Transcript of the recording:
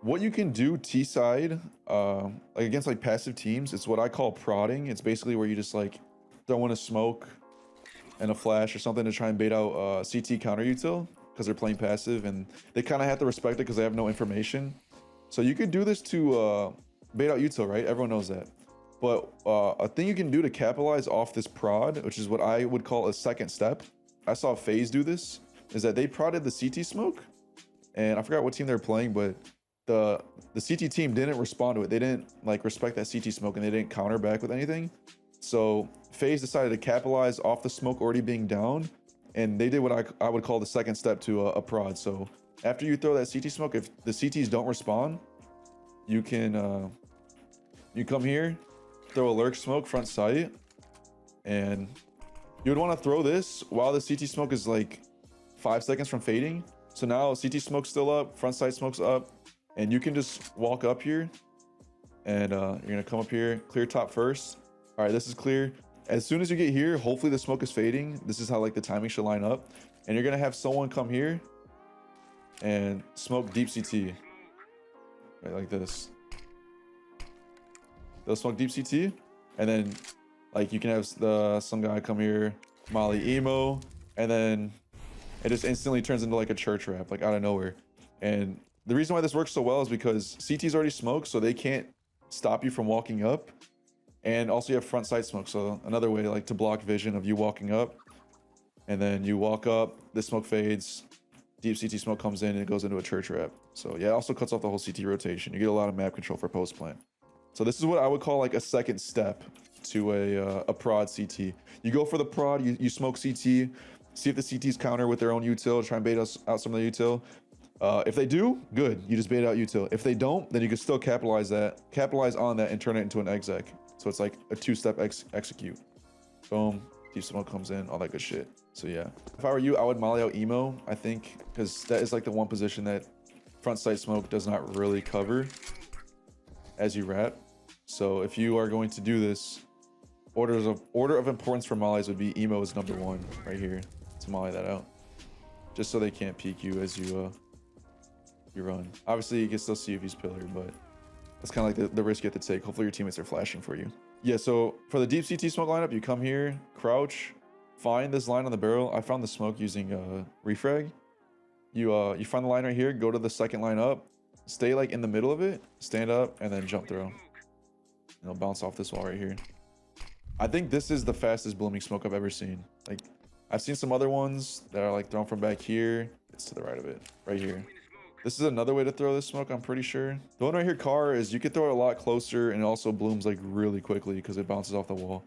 what you can do T side, like against like passive teams, it's what I call prodding. It's basically where you just like throw in a smoke and a flash or something to try and bait out CT counter util because they're playing passive and they kind of have to respect it because they have no information. So you could do this to bait out util, right? Everyone knows that. But a thing you can do to capitalize off this prod, which is what I would call a second step. I saw FaZe do this, is that they prodded the CT smoke, and I forgot what team they're playing, but the CT team didn't respond to it. They didn't like respect that CT smoke, and they didn't counter back with anything. So FaZe decided to capitalize off the smoke already being down, and they did what I would call the second step to a prod. So after you throw that CT smoke, if the CTs don't respond, you can you come here, throw a lurk smoke front sight, and you would want to throw this while the CT smoke is like 5 seconds from fading. So now CT smoke's still up, front sight smoke's up, and you can just walk up here, and you're gonna come up here, clear top first. All right, this is clear. As soon as you get here, hopefully the smoke is fading. This is how like the timing should line up, and you're gonna have someone come here and smoke deep CT, right, like this. They'll smoke deep CT, and then like you can have some guy come here, Molly emo, and then it just instantly turns into like a church rap, like out of nowhere. And the reason why this works so well is because CT's already smoked, so they can't stop you from walking up. And also you have front sight smoke, so another way like to block vision of you walking up. And then you walk up, this smoke fades, deep CT smoke comes in, and it goes into a church rap. So yeah, it also cuts off the whole CT rotation. You get a lot of map control for post plant. So this is what I would call like a second step to a prod CT. You go for the prod, you smoke CT, see if the CTs counter with their own util, try and bait us out some of the util. If they do, good, you just bait out util. If they don't, then you can still capitalize on that and turn it into an exec. So it's like a two-step execute. Boom, deep smoke comes in, all that good shit. So yeah, if I were you, I would molly out emo, I think, because that is like the one position that front sight smoke does not really cover as you wrap. So if you are going to do this, order of importance for mollies would be emo is number one right here to molly that out, just so they can't peek you as you run. Obviously you can still see if he's pillar, but that's kind of like the risk you have to take. Hopefully your teammates are flashing for you. Yeah, so for the deep CT smoke lineup, you come here, crouch, find this line on the barrel. I found the smoke using refrag. You find the line right here, go to the second line up, stay like in the middle of it, stand up, and then jump throw. And it'll bounce off this wall right here. I think this is the fastest blooming smoke I've ever seen. Like, I've seen some other ones that are like thrown from back here. It's to the right of it, right here. This is another way to throw this smoke, I'm pretty sure. The one right here, car, is you can throw it a lot closer, and it also blooms like really quickly because it bounces off the wall.